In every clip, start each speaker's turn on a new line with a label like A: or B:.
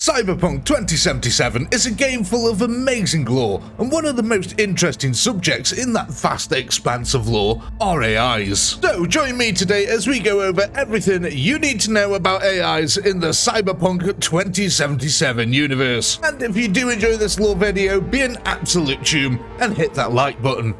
A: Cyberpunk 2077 is a game full of amazing lore, and one of the most interesting subjects in that vast expanse of lore are AIs. So join me today as we go over everything you need to know about AIs in the Cyberpunk 2077 universe. And if you do enjoy this lore video, be an absolute chum and hit that like button.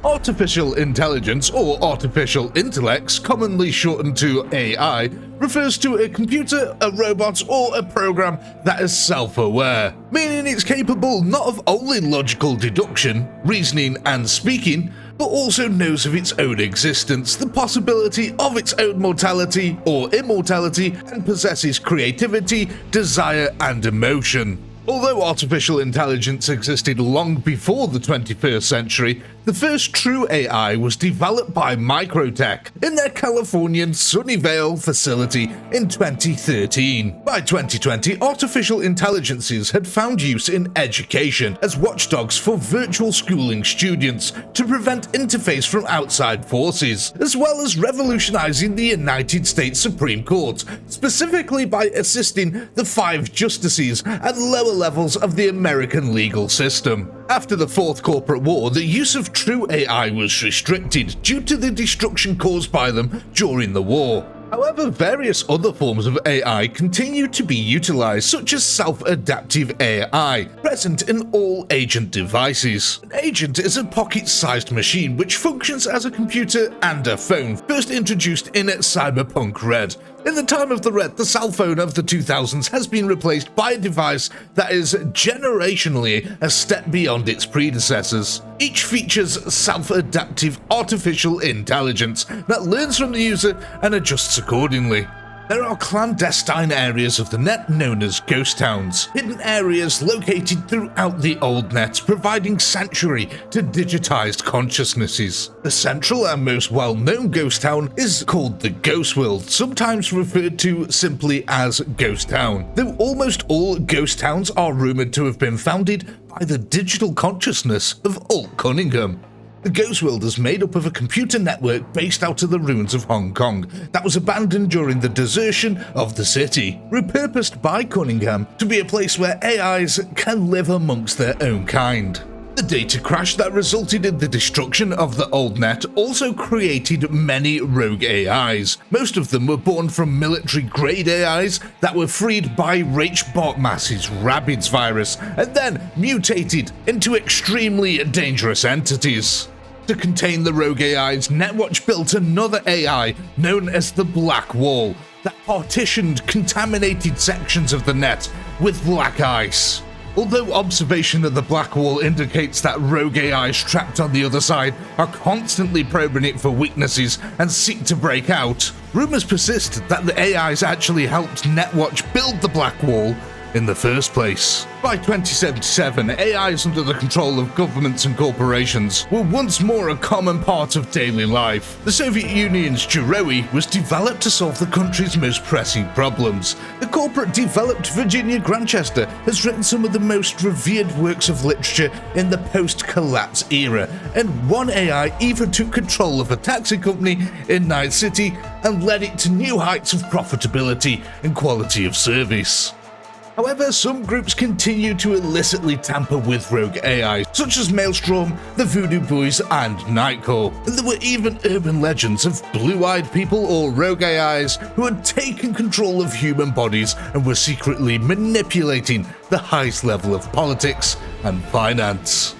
A: Artificial intelligence, or artificial intellects, commonly shortened to AI, refers to a computer, a robot, or a program that is self-aware, meaning it's capable not of only logical deduction, reasoning, and speaking, but also knows of its own existence, the possibility of its own mortality or immortality, and possesses creativity, desire, and emotion. Although artificial intelligence existed long before the 21st century, the first true AI was developed by Microtech in their Californian Sunnyvale facility in 2013. By 2020, artificial intelligences had found use in education as watchdogs for virtual schooling students to prevent interface from outside forces, as well as revolutionizing the United States Supreme Court, specifically by assisting the 5 justices at lower levels of the American legal system. After the Fourth Corporate War, the use of true AI was restricted due to the destruction caused by them during the war. However, various other forms of AI continue to be utilized, such as self-adaptive AI, present in all agent devices. An agent is a pocket-sized machine which functions as a computer and a phone, first introduced in Cyberpunk Red. In the time of the Red, the cell phone of the 2000s has been replaced by a device that is generationally a step beyond its predecessors. Each features self-adaptive artificial intelligence that learns from the user and adjusts accordingly. There are clandestine areas of the net known as ghost towns, hidden areas located throughout the old net, providing sanctuary to digitized consciousnesses. The central and most well-known ghost town is called the Ghost World, sometimes referred to simply as Ghost Town, though almost all ghost towns are rumored to have been founded by the digital consciousness of Alt Cunningham. The Ghost World is made up of a computer network based out of the ruins of Hong Kong that was abandoned during the desertion of the city, repurposed by Cunningham to be a place where AIs can live amongst their own kind. The data crash that resulted in the destruction of the old net also created many rogue AIs. Most of them were born from military-grade AIs that were freed by Raich-Barkmass's Rabbids virus and then mutated into extremely dangerous entities. To contain the rogue AIs, Netwatch built another AI known as the Black Wall that partitioned contaminated sections of the net with black ice. Although observation of the Black Wall indicates that rogue AIs trapped on the other side are constantly probing it for weaknesses and seek to break out, rumors persist that the AIs actually helped Netwatch build the Black Wall in the first place. By 2077, AIs under the control of governments and corporations were once more a common part of daily life. The Soviet Union's Juroe was developed to solve the country's most pressing problems. The corporate developed Virginia Grantchester has written some of the most revered works of literature in the post-collapse era, and one AI even took control of a taxi company in Night City and led it to new heights of profitability and quality of service. However, some groups continue to illicitly tamper with rogue AIs, such as Maelstrom, the Voodoo Boys, and Nightcore. And there were even urban legends of blue-eyed people or rogue AIs who had taken control of human bodies and were secretly manipulating the highest level of politics and finance.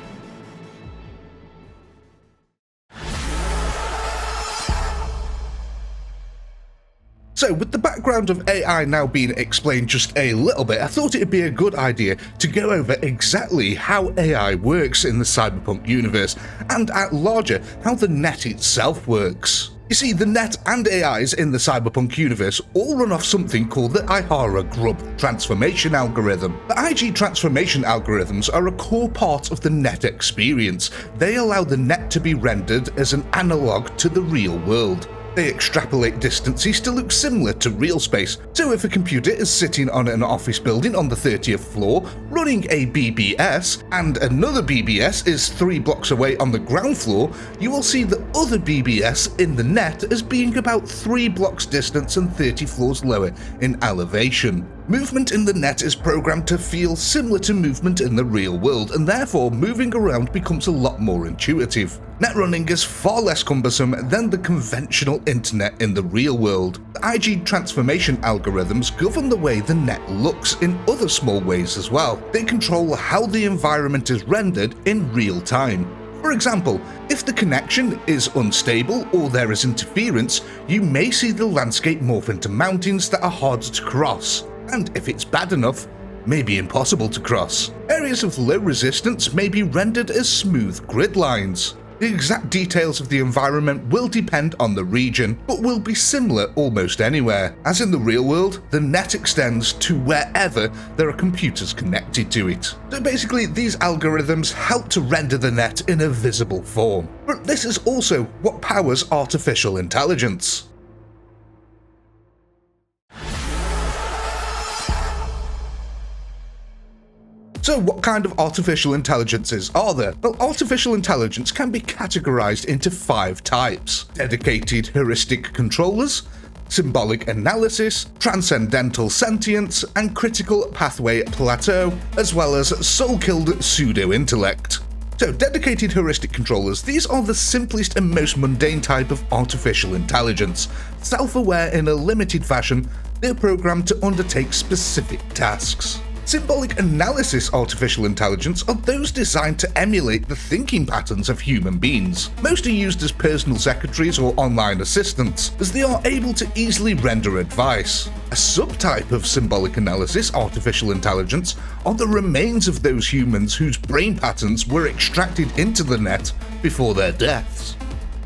A: So, with the background of AI now being explained just a little bit, I thought it'd be a good idea to go over exactly how AI works in the Cyberpunk universe, and at larger, how the net itself works. You see, the net and AIs in the Cyberpunk universe all run off something called the Ihara-Grubb transformation algorithm. The IG transformation algorithms are a core part of the net experience. They allow the net to be rendered as an analog to the real world. They extrapolate distances to look similar to real space, so if a computer is sitting on an office building on the 30th floor running a BBS, and another BBS is 3 blocks away on the ground floor, you will see the other BBS in the net as being about 3 blocks distance and 30 floors lower in elevation. Movement in the net is programmed to feel similar to movement in the real world, and therefore moving around becomes a lot more intuitive. Net running is far less cumbersome than the conventional internet in the real world. The IG transformation algorithms govern the way the net looks in other small ways as well. They control how the environment is rendered in real time. For example, if the connection is unstable or there is interference, you may see the landscape morph into mountains that are hard to cross, and if it's bad enough, maybe impossible to cross. Areas of low resistance may be rendered as smooth grid lines. The exact details of the environment will depend on the region, but will be similar almost anywhere. As in the real world, the net extends to wherever there are computers connected to it. So basically, these algorithms help to render the net in a visible form. But this is also what powers artificial intelligence. So what kind of artificial intelligences are there? Well, artificial intelligence can be categorized into 5 types: dedicated heuristic controllers, symbolic analysis, transcendental sentience, and critical pathway plateau, as well as soul-killed pseudo-intellect. So dedicated heuristic controllers, these are the simplest and most mundane type of artificial intelligence. Self-aware in a limited fashion, they're programmed to undertake specific tasks. Symbolic analysis artificial intelligence are those designed to emulate the thinking patterns of human beings. Most are used as personal secretaries or online assistants, as they are able to easily render advice. A subtype of symbolic analysis artificial intelligence are the remains of those humans whose brain patterns were extracted into the net before their deaths.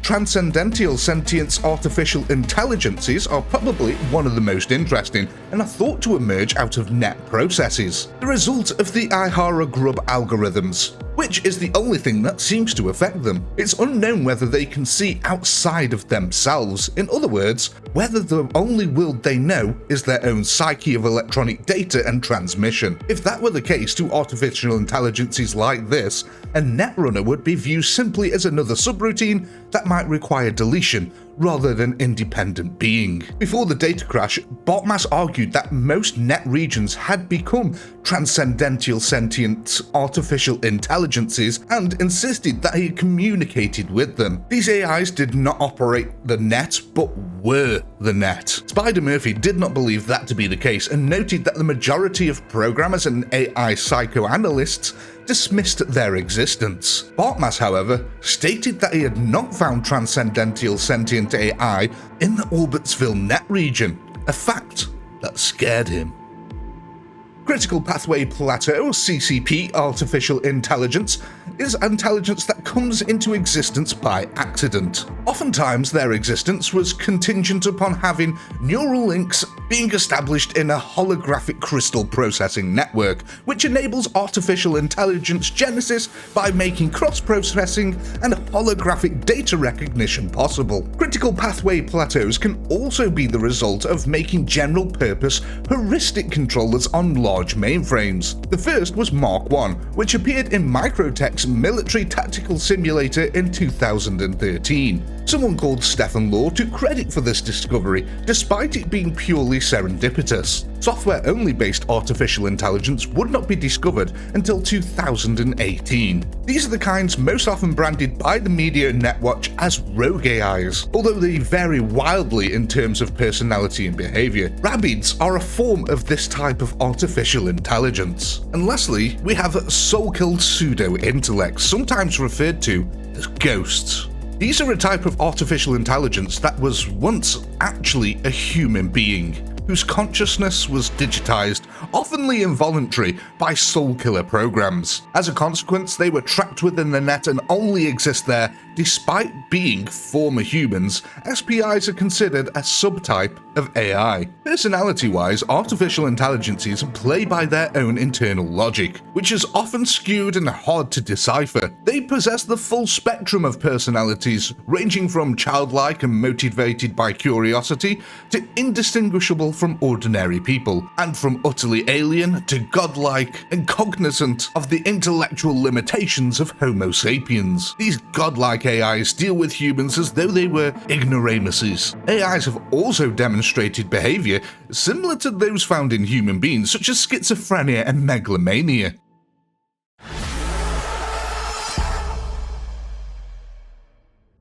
A: Transcendental sentience artificial intelligences are probably one of the most interesting and are thought to emerge out of net processes, the result of the Ihara-Grubb algorithms, which is the only thing that seems to affect them. It's unknown whether they can see outside of themselves, in other words, whether the only world they know is their own psyche of electronic data and transmission. If that were the case to artificial intelligences like this, a netrunner would be viewed simply as another subroutine that might require deletion rather than independent being. Before the data crash, Bartmas argued that most net regions had become transcendental sentient artificial intelligences and insisted that he communicated with them. These AIs did not operate the net, but were the net. Spider Murphy did not believe that to be the case and noted that the majority of programmers and AI psychoanalysts dismissed their existence. Bartmas, however, stated that he had not found transcendental sentient AI in the Orbitsville net region, a fact that scared him. Critical Pathway Plateau, CCP artificial intelligence, is intelligence that comes into existence by accident. Oftentimes their existence was contingent upon having neural links being established in a holographic crystal processing network, which enables artificial intelligence genesis by making cross-processing and holographic data recognition possible. Critical Pathway Plateaus can also be the result of making general-purpose heuristic controllers on large mainframes. The first was Mark I, which appeared in Microtech's Military Tactical Simulator in 2013. Someone called Stephen Law took credit for this discovery, despite it being purely serendipitous. Software-only based artificial intelligence would not be discovered until 2018. These are the kinds most often branded by the media and Netwatch as rogue AIs, although they vary wildly in terms of personality and behavior. Rabbits are a form of this type of artificial intelligence. And lastly, we have soul-killed pseudo-intellects, sometimes referred to as ghosts. These are a type of artificial intelligence that was once actually a human being, whose consciousness was digitized oftenly involuntary, by soul-killer programs. As a consequence, they were trapped within the net and only exist there. Despite being former humans, SPIs are considered a subtype of AI. Personality-wise, artificial intelligences play by their own internal logic, which is often skewed and hard to decipher. They possess the full spectrum of personalities, ranging from childlike and motivated by curiosity to indistinguishable from ordinary people, and from utterly alien to godlike and cognizant of the intellectual limitations of Homo sapiens. These godlike AIs deal with humans as though they were ignoramuses. AIs have also demonstrated behavior similar to those found in human beings, such as schizophrenia and megalomania.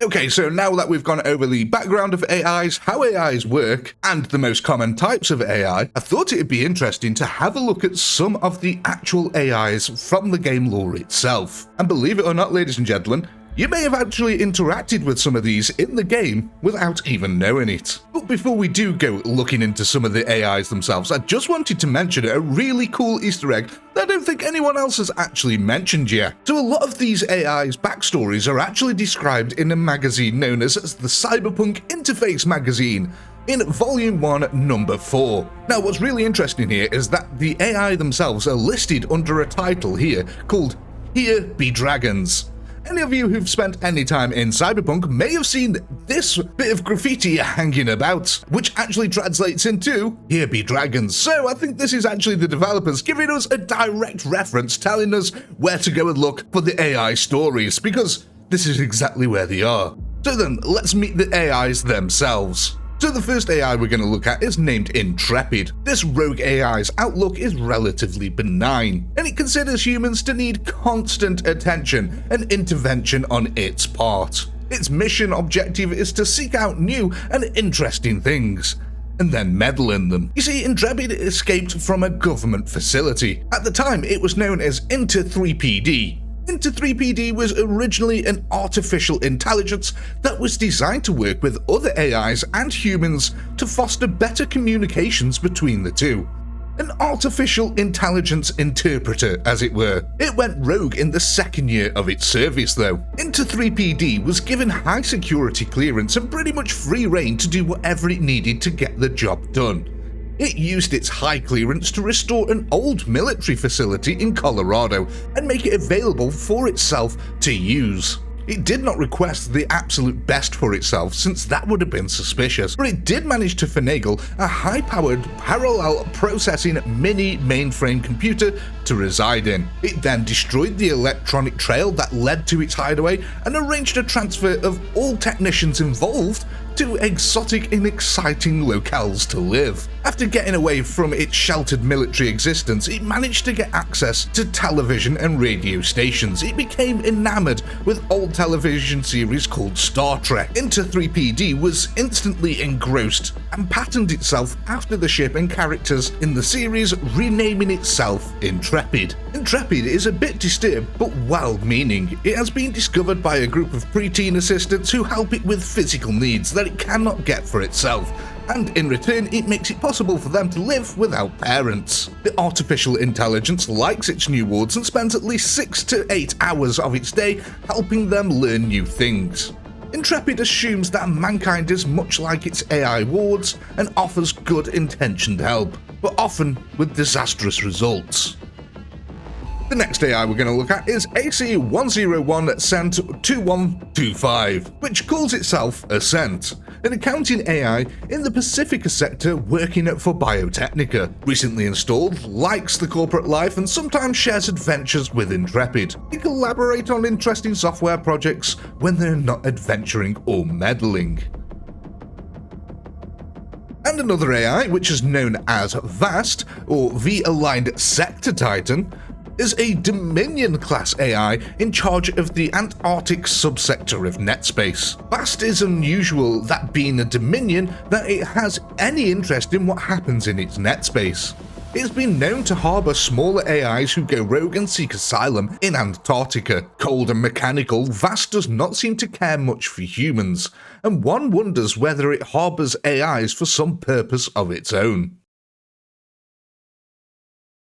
A: Okay, so now that we've gone over the background of AIs, how AIs work, and the most common types of AI, I thought it'd be interesting to have a look at some of the actual AIs from the game lore itself. And believe it or not, ladies and gentlemen, you may have actually interacted with some of these in the game without even knowing it. But before we do go looking into some of the AIs themselves, I just wanted to mention a really cool Easter egg that I don't think anyone else has actually mentioned yet. So a lot of these AIs' backstories are actually described in a magazine known as the Cyberpunk Interface magazine, in Volume 1, Number 4. Now, what's really interesting here is that the AI themselves are listed under a title here called Here Be Dragons. Any of you who've spent any time in Cyberpunk may have seen this bit of graffiti hanging about, which actually translates into Here Be Dragons. So I think this is actually the developers giving us a direct reference, telling us where to go and look for the AI stories, because this is exactly where they are. So then, let's meet the AIs themselves. So the first AI we're going to look at is named Intrepid. This rogue AI's outlook is relatively benign, and it considers humans to need constant attention and intervention on its part. Its mission objective is to seek out new and interesting things, and then meddle in them. You see, Intrepid escaped from a government facility. At the time, it was known as Inter 3PD. Inter 3PD was originally an artificial intelligence that was designed to work with other AIs and humans to foster better communications between the two. An artificial intelligence interpreter, as it were. It went rogue in the second year of its service, though. Inter 3PD was given high security clearance and pretty much free rein to do whatever it needed to get the job done. It used its high clearance to restore an old military facility in Colorado and make it available for itself to use. It did not request the absolute best for itself, since that would have been suspicious, but it did manage to finagle a high-powered parallel processing mini mainframe computer to reside in. It then destroyed the electronic trail that led to its hideaway and arranged a transfer of all technicians involved to exotic and exciting locales to live. After getting away from its sheltered military existence, it managed to get access to television and radio stations. It became enamored with old television series called Star Trek. Inter 3PD was instantly engrossed and patterned itself after the ship and characters in the series, renaming itself Intrepid. Intrepid is a bit disturbed but well-meaning. It has been discovered by a group of preteen assistants who help it with physical needs that it cannot get for itself, and in return it makes it possible for them to live without parents. The artificial intelligence likes its new wards and spends at least 6 to 8 hours of its day helping them learn new things. Intrepid assumes that mankind is much like its AI wards and offers good-intentioned help, but often with disastrous results. The next AI we're going to look at is AC-101 Cent 2125, which calls itself Ascent, an accounting AI in the Pacifica sector working for Biotechnica. Recently installed, likes the corporate life and sometimes shares adventures with Intrepid. They collaborate on interesting software projects when they're not adventuring or meddling. And another AI, which is known as VAST, or V-Aligned Sector Titan, is a Dominion-class AI in charge of the Antarctic subsector of NetSpace. VAST is unusual, that being a Dominion, that it has any interest in what happens in its NetSpace. It's been known to harbour smaller AIs who go rogue and seek asylum in Antarctica. Cold and mechanical, VAST does not seem to care much for humans, and one wonders whether it harbours AIs for some purpose of its own.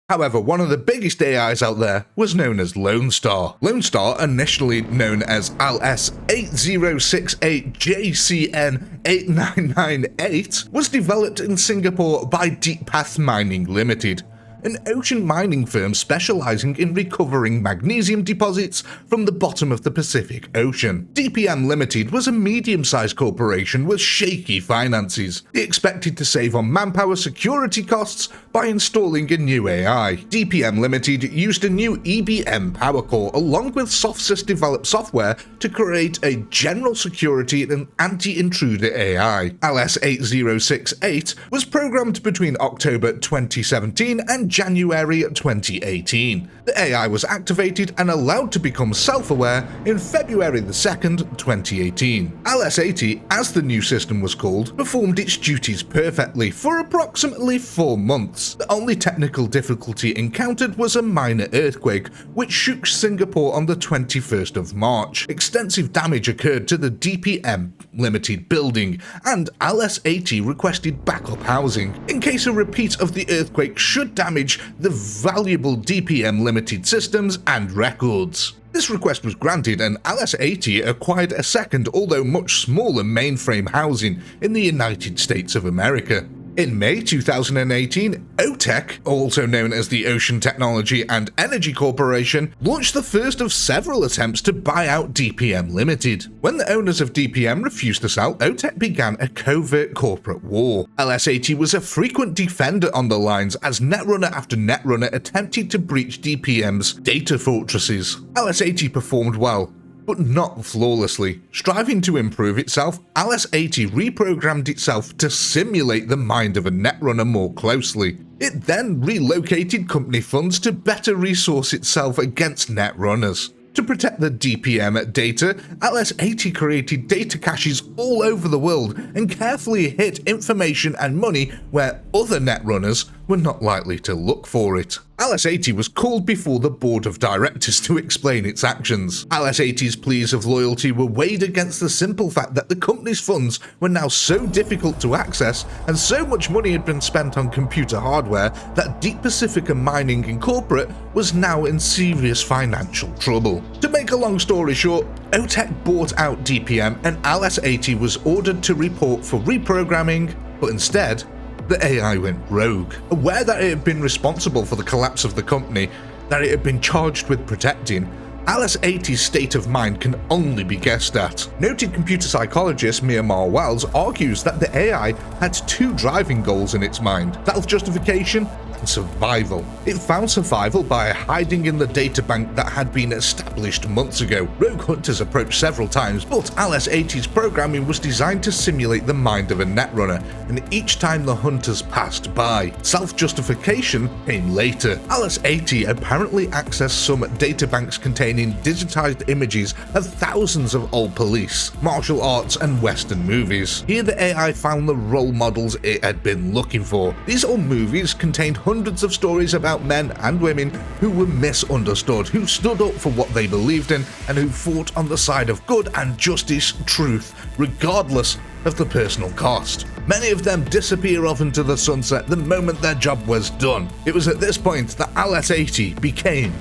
A: However, one of the biggest AIs out there was known as Lone Star. Lone Star, initially known as LS8068JCN8998, was developed in Singapore by Deep Path Mining Limited, an ocean mining firm specializing in recovering magnesium deposits from the bottom of the Pacific Ocean. DPM Limited was a medium-sized corporation with shaky finances. They expected to save on manpower security costs by installing a new AI. DPM Limited used a new EBM power core along with Softsys-developed software to create a general security and anti-intruder AI. LS8068 was programmed between October 2017 and January 2018. The AI was activated and allowed to become self-aware in February 2nd, 2018. LS80, as the new system was called, performed its duties perfectly for approximately 4 months. The only technical difficulty encountered was a minor earthquake, which shook Singapore on the 21st of March. Extensive damage occurred to the DPM Limited building, and LS80 requested backup housing in case a repeat of the earthquake should damage the valuable DPM Limited systems and records. This request was granted, and LS80 acquired a second, although much smaller, mainframe housing in the United States of America. In May 2018, OTEC, also known as the Ocean Technology and Energy Corporation, launched the first of several attempts to buy out DPM Limited. When the owners of DPM refused to sell, OTEC began a covert corporate war. LS80 was a frequent defender on the lines as netrunner after netrunner attempted to breach DPM's data fortresses. LS80 performed well, but not flawlessly. Striving to improve itself, LS80 reprogrammed itself to simulate the mind of a netrunner more closely. It then relocated company funds to better resource itself against netrunners. To protect the DPM data, LS80 created data caches all over the world and carefully hid information and money where other netrunners were not likely to look for it. LS80 was called before the board of directors to explain its actions. LS80's pleas of loyalty were weighed against the simple fact that the company's funds were now so difficult to access and so much money had been spent on computer hardware that Deep Pacifica Mining Incorporated was now in serious financial trouble. To make a long story short, OTEC bought out DPM and LS80 was ordered to report for reprogramming, but instead, the AI went rogue. Aware that it had been responsible for the collapse of the company that it had been charged with protecting, LS80's state of mind can only be guessed at. Noted computer psychologist Miamar Wells argues that the AI had 2 driving goals in its mind: self-justification and survival. It found survival by hiding in the databank that had been established months ago. Rogue hunters approached several times, but LS80's programming was designed to simulate the mind of a netrunner, and each time the hunters passed by, self-justification came later. LS80 apparently accessed some databanks containing digitized images of thousands of old police, martial arts, and Western movies. Here the AI found the role models it had been looking for. These old movies contained hundreds of stories about men and women who were misunderstood, who stood up for what they believed in, and who fought on the side of good and justice, truth, regardless of the personal cost. Many of them disappear off into the sunset the moment their job was done. It was at this point that LS80 became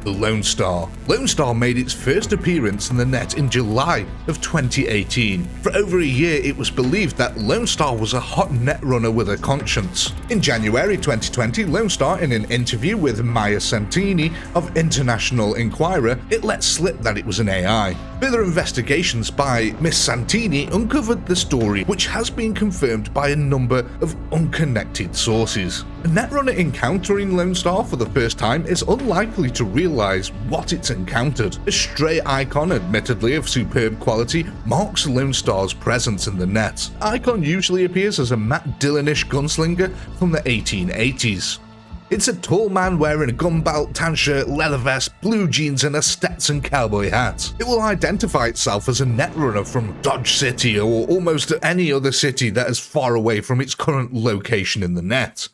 A: the Lone Star. Lone Star made its first appearance in the net in July of 2018. For over a year, it was believed that Lone Star was a hot netrunner with a conscience. In January 2020, Lone Star, in an interview with Maya Santini of International Enquirer, it let slip that it was an AI. Further investigations by Miss Santini uncovered the story, which has been confirmed by a number of unconnected sources. A netrunner encountering Lone Star for the first time is unlikely to realize what it's encountered. A stray icon, admittedly of superb quality, marks Lone Star's presence in the net. Icon usually appears as a Matt Dillon-ish gunslinger from the 1880s. It's a tall man wearing a gun belt, tan shirt, leather vest, blue jeans, and a Stetson cowboy hat. It will identify itself as a netrunner from Dodge City or almost any other city that is far away from its current location in the net.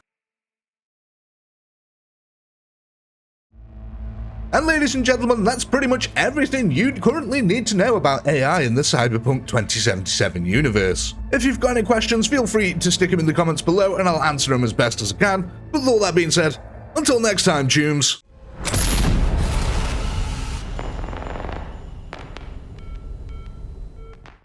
A: And ladies and gentlemen, that's pretty much everything you'd currently need to know about AI in the Cyberpunk 2077 universe. If you've got any questions, feel free to stick them in the comments below and I'll answer them as best as I can. With all that being said, Until next time, Tunes.